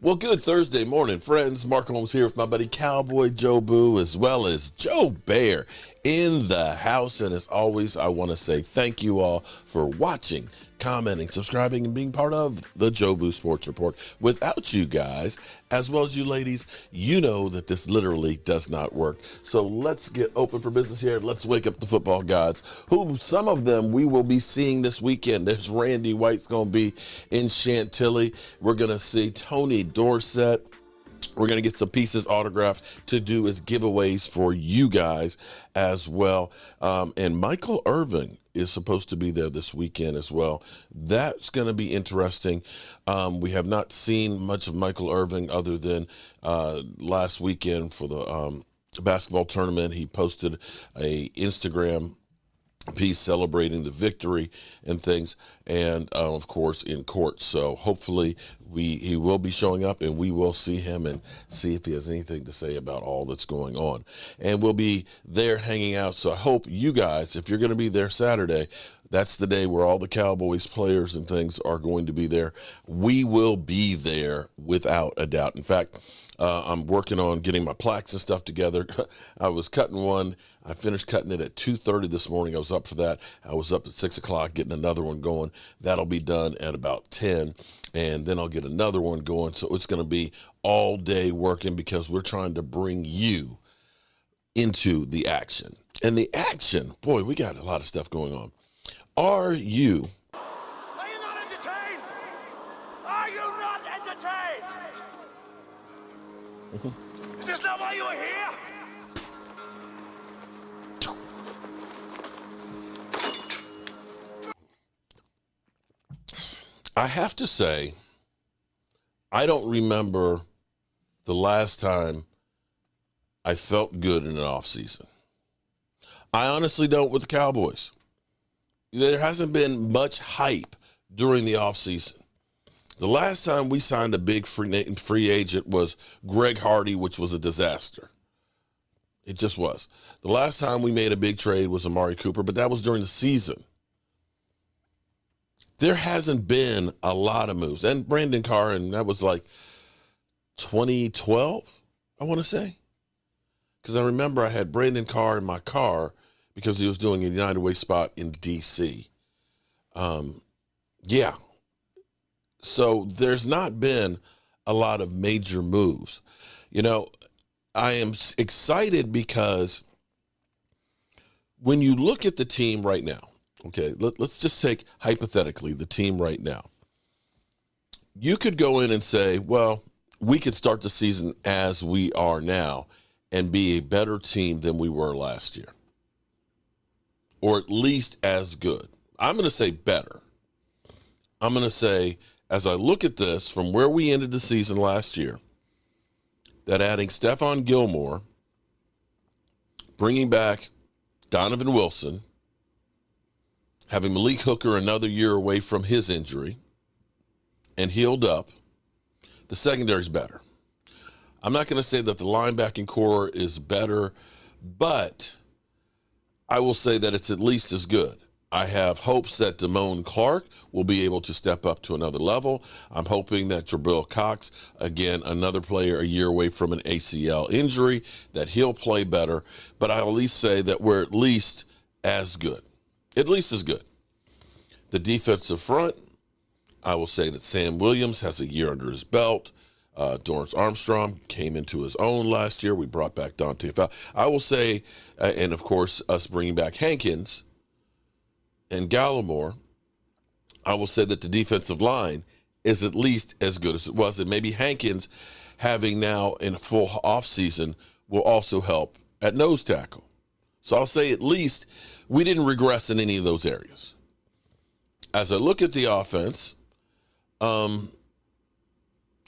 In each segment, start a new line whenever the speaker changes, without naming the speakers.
Well, good Thursday morning, friends. Mark Holmes here with my buddy Cowboy Joe Boo, as well as Joe Bear in the house. And as always, I want to say thank you all for watching, commenting, subscribing, and being part of the Joe Boo Sports Report. Without you guys, as well as you ladies, you know that this literally does not work. So let's get open for business here. Let's wake up the football gods, who some of them we will be seeing this weekend. There's Randy White's going to be in Chantilly. We're going to see Tony Dorsett. We're going to get some pieces autographed to do as giveaways for you guys as well. And Michael Irvin is supposed to be there this weekend as well. That's going to be interesting. We have not seen much of Michael Irvin other than last weekend for the basketball tournament. He posted a Instagram piece celebrating the victory and things, and of course in court. So hopefully he will be showing up and we will see him and see if he has anything to say about all that's going on, and we'll be there hanging out. So I hope you guys, if you're going to be there Saturday, that's the day where all the Cowboys players and things are going to be there. We will be there without a doubt. In fact, I'm working on getting my plaques and stuff together. I was cutting one. I finished cutting it at 2:30 this morning. I was up for that. I was up at 6 o'clock getting another one going. That'll be done at about 10, and then I'll get another one going. So it's going to be all day working because we're trying to bring you into the action. And the action, boy, we got a lot of stuff going on. Are you
not entertained? Are you not entertained? Is this not why you are here?
I have to say, I don't remember the last time I felt good in an offseason. I honestly don't with the Cowboys. There hasn't been much hype during the offseason. The last time we signed a big free agent was Greg Hardy, which was a disaster. It just was. The last time we made a big trade was Amari Cooper, but that was during the season. There hasn't been a lot of moves. And Brandon Carr, and that was like 2012, I want to say. Because I remember I had Brandon Carr in my car because he was doing a United Way spot in D.C. Yeah. So there's not been a lot of major moves. You know, I am excited because when you look at the team right now, okay, let's just take hypothetically the team right now. You could go in and say, well, we could start the season as we are now and be a better team than we were last year, or at least as good. I'm going to say better. I'm going to say, as I look at this from where we ended the season last year, that adding Stephon Gilmore, bringing back Donovan Wilson, having Malik Hooker another year away from his injury and healed up, the secondary's better. I'm not going to say that the linebacking core is better, but I will say that it's at least as good. I have hopes that Damone Clark will be able to step up to another level. I'm hoping that Jabril Cox, again, another player a year away from an ACL injury, that he'll play better. But I'll at least say that we're at least as good. At least as good. The defensive front, I will say that Sam Williams has a year under his belt. Dorrance Armstrong came into his own last year. We brought back Dante Fowler. I will say, and of course, us bringing back Hankins and Gallimore, I will say that the defensive line is at least as good as it was. And maybe Hankins having now in a full offseason will also help at nose tackle. So I'll say at least we didn't regress in any of those areas. As I look at the offense, I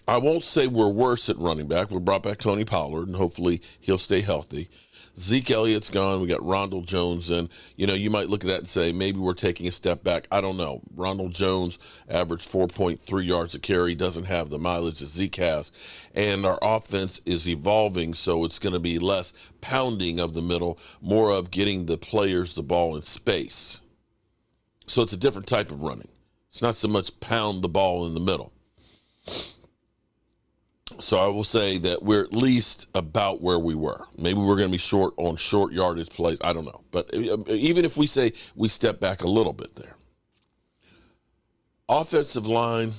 won't say we're worse at running back. We brought back Tony Pollard, and hopefully he'll stay healthy. Zeke Elliott's gone. We got Rondell Jones in. You know, you might look at that and say maybe we're taking a step back. I don't know. Rondell Jones averaged 4.3 yards a carry, doesn't have the mileage that Zeke has. And our offense is evolving, so it's going to be less pounding of the middle, more of getting the players the ball in space. So it's a different type of running. It's not so much pound the ball in the middle. So I will say that we're at least about where we were. Maybe we're going to be short on short yardage plays. I don't know. But even if we say we step back a little bit there. Offensive line,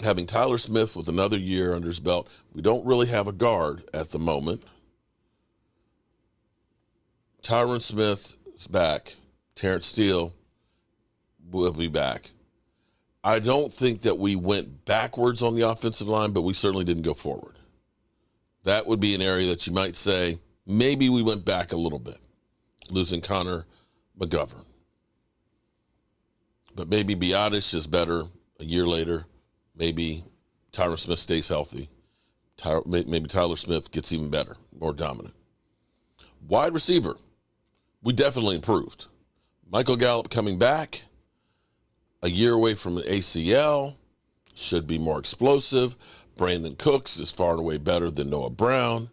having Tyler Smith with another year under his belt. We don't really have a guard at the moment. Tyron Smith is back. Terrence Steele will be back. I don't think that we went backwards on the offensive line, but we certainly didn't go forward. That would be an area that you might say maybe we went back a little bit, losing Connor McGovern. But maybe Biotish is better a year later. Maybe Tyron Smith stays healthy. Maybe Tyler Smith gets even better, more dominant. Wide receiver, we definitely improved. Michael Gallup coming back, a year away from an ACL, should be more explosive. Brandon Cooks is far and away better than Noah Brown.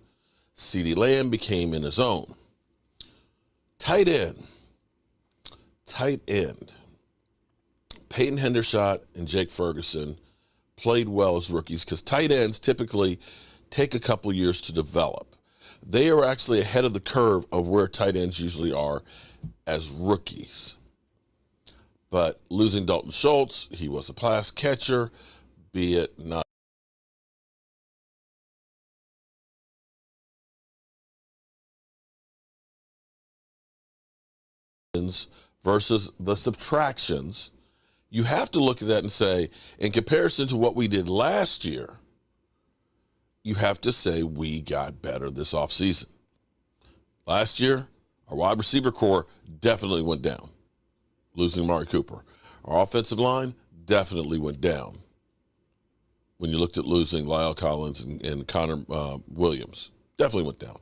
CeeDee Lamb became in his own. Tight end. Peyton Hendershot and Jake Ferguson played well as rookies because tight ends typically take a couple years to develop. They are actually ahead of the curve of where tight ends usually are as rookies. But losing Dalton Schultz, he was a pass catcher, be it not. Versus the subtractions, you have to look at that and say, in comparison to what we did last year, you have to say we got better this offseason. Last year, our wide receiver core definitely went down, losing Amari Cooper. Our offensive line definitely went down when you looked at losing Lyle Collins and Connor Williams. Definitely went down.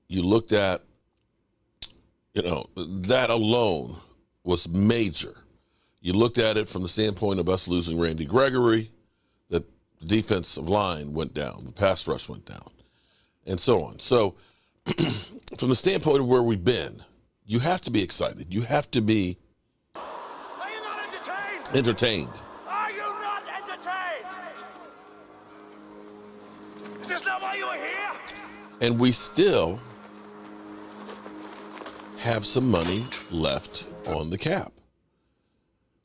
You looked at, that alone was major. You looked at it from the standpoint of us losing Randy Gregory, that the defensive line went down, the pass rush went down, and so on. So from the standpoint of where we've been, you have to be excited. You have to be
Are you not entertained?
entertained.
Are you not entertained? Is this not why you are here?
And we still have some money left on the cap.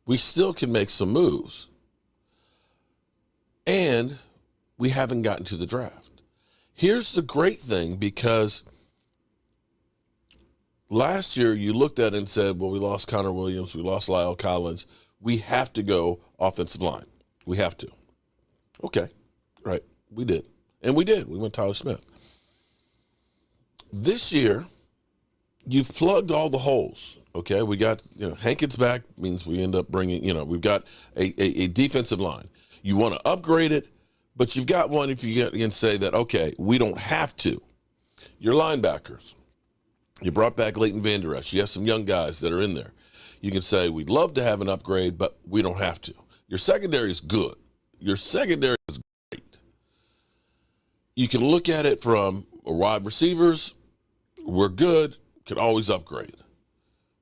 We still can make some moves. And we haven't gotten to the draft. Here's the great thing, because last year you looked at it and said, well, we lost Connor Williams, we lost Lyle Collins. We have to go offensive line. We have to. Okay, right, we did. And we did. We went Tyler Smith. This year, you've plugged all the holes, okay? We got, Hankins back means we end up bringing, we've got a defensive line. You want to upgrade it, but you've got one if you can say that, okay, we don't have to. Your linebackers, you brought back Leighton Vander Esch. You have some young guys that are in there. You can say, we'd love to have an upgrade, but we don't have to. Your secondary is good. Your secondary is great. You can look at it from wide receivers. We're good. Could always upgrade.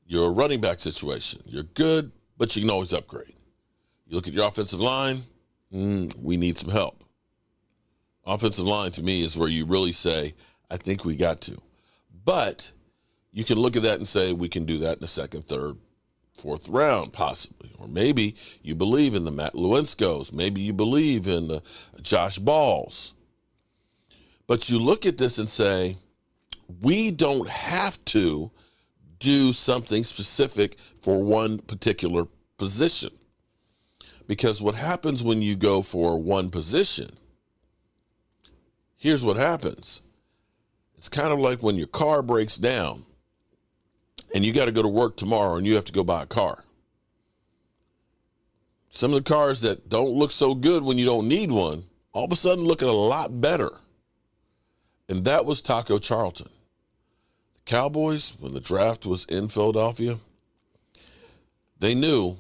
Your running back situation, you're good, but you can always upgrade. You look at your offensive line, we need some help. Offensive line, to me, is where you really say, I think we got to. But you can look at that and say, we can do that in the second, third, fourth round, possibly. Or maybe you believe in the Matt Lewinsky's. Maybe you believe in the Josh Balls. But you look at this and say, we don't have to do something specific for one particular position. Because what happens when you go for one position, here's what happens. It's kind of like when your car breaks down and you got to go to work tomorrow and you have to go buy a car. Some of the cars that don't look so good when you don't need one, all of a sudden looking a lot better. And that was Taco Charlton. The Cowboys, when the draft was in Philadelphia, they knew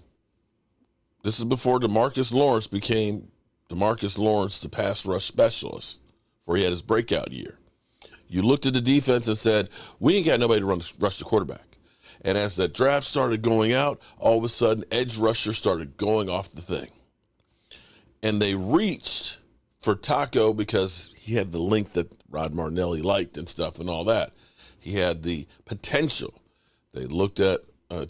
this is before DeMarcus Lawrence became DeMarcus Lawrence, the pass rush specialist, where he had his breakout year. You looked at the defense and said, we ain't got nobody to rush the quarterback. And as that draft started going out, all of a sudden, edge rushers started going off the thing. And they reached for Taco because he had the length that Rod Martinelli liked and stuff and all that. He had the potential. They looked at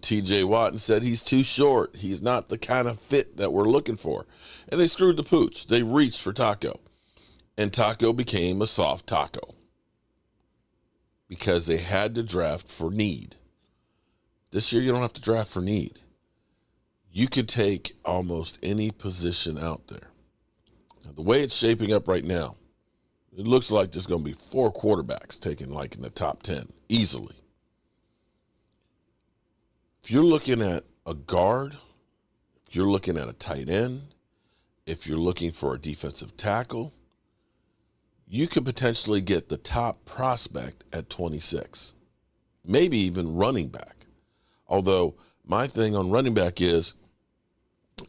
T.J. Watt and said he's too short. He's not the kind of fit that we're looking for. And they screwed the pooch. They reached for Taco. And Taco became a soft taco because they had to draft for need. This year, you don't have to draft for need. You could take almost any position out there. Now, the way it's shaping up right now, it looks like there's going to be 4 quarterbacks taken like in the top 10 easily. If you're looking at a guard, if you're looking at a tight end, if you're looking for a defensive tackle, you could potentially get the top prospect at 26, maybe even running back. Although my thing on running back is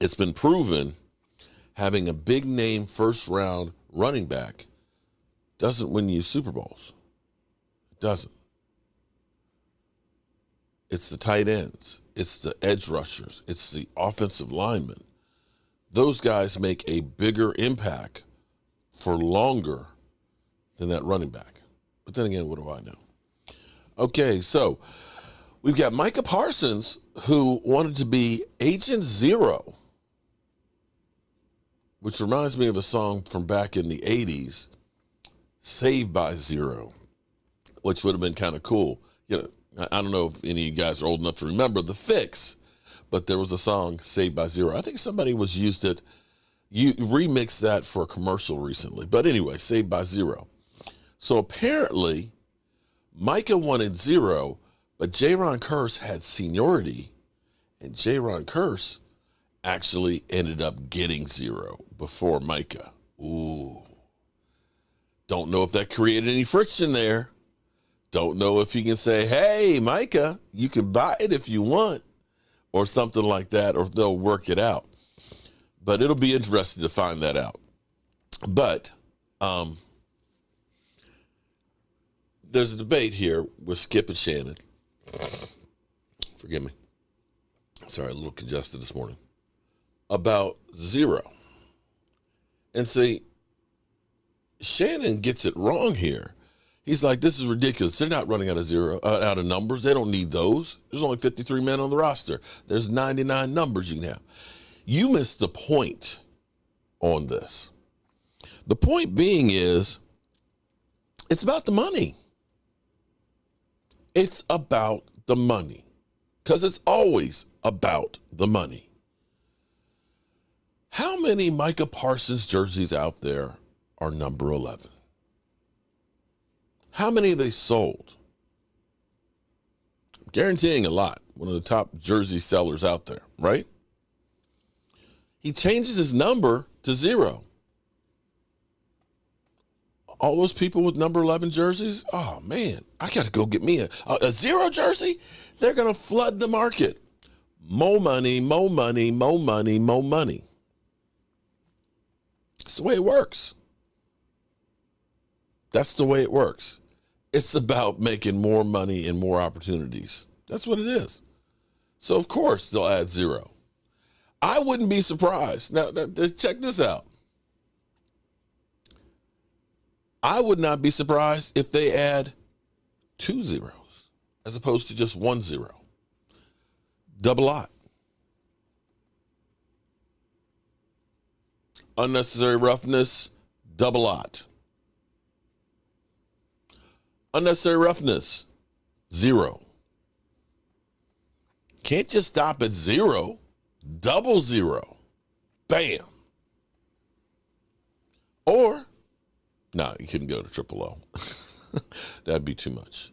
it's been proven having a big name first round running back doesn't win you Super Bowls. It doesn't. It's the tight ends. It's the edge rushers. It's the offensive linemen. Those guys make a bigger impact for longer than that running back. But then again, what do I know? Okay, so we've got Micah Parsons, who wanted to be Agent Zero, which reminds me of a song from back in the 80s, Saved by Zero, which would have been kind of cool. You know, I don't know if any of you guys are old enough to remember The Fix, but there was a song, Saved by Zero. I think somebody used it. You remixed that for a commercial recently. But anyway, Saved by Zero. So apparently, Micah wanted zero, but Jayron Kearse had seniority, and Jayron Kearse actually ended up getting zero before Micah. Ooh. Don't know if that created any friction there. Don't know if you can say, hey, Micah, you can buy it if you want, or something like that, or they'll work it out. But it'll be interesting to find that out. But there's a debate here with Skip and Shannon. Forgive me. Sorry, a little congested this morning. About zero. And see, Shannon gets it wrong here. He's like, this is ridiculous. They're not running out of numbers. They don't need those. There's only 53 men on the roster. There's 99 numbers you can have. You missed the point on this. The point being is, it's about the money. It's about the money, because it's always about the money. How many Micah Parsons jerseys out there are number 11? How many have they sold? I'm guaranteeing a lot. One of the top jersey sellers out there, right? He changes his number to zero. All those people with number 11 jerseys, oh, man, I got to go get me a zero jersey. They're going to flood the market. More money, more money, more money, more money. It's the way it works. That's the way it works. It's about making more money and more opportunities. That's what it is. So, of course, they'll add zero. I wouldn't be surprised. Now check this out. I would not be surprised if they add 2 zeros as opposed to just 1 zero. Double lot. Unnecessary roughness, double lot. Unnecessary roughness, 0. Can't just stop at 0. Double 0. Bam. Or, no, you couldn't go to triple O. That'd be too much.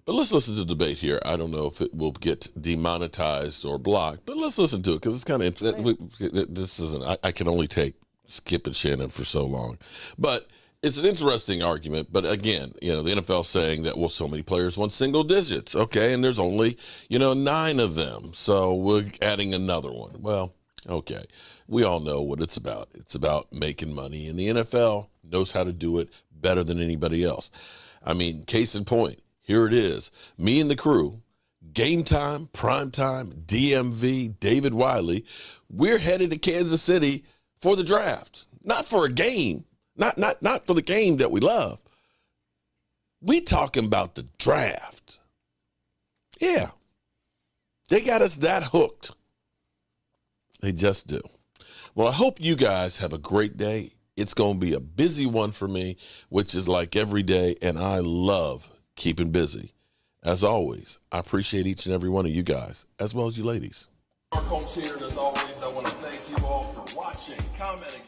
But let's listen to the debate here. I don't know if it will get demonetized or blocked, but let's listen to it because it's kind of interesting. This isn't, I can only take Skip and Shannon for so long. But it's an interesting argument. But again, the NFL saying that, well, so many players want single digits. Okay. And there's only, 9 of them. So we're adding another one. Well, okay. We all know what it's about. It's about making money. And the NFL knows how to do it better than anybody else. I mean, case in point, here it is. Me and the crew, Game Time, Prime Time, DMV, David Wiley, we're headed to Kansas City for the draft. Not for a game. Not for the game that we love. We talking about the draft. Yeah. They got us that hooked. They just do. Well, I hope you guys have a great day. It's going to be a busy one for me, which is like every day, and I love keeping busy. As always, I appreciate each and every one of you guys, as well as you ladies.
Our coach here, and as always, I want to thank you all for watching, commenting,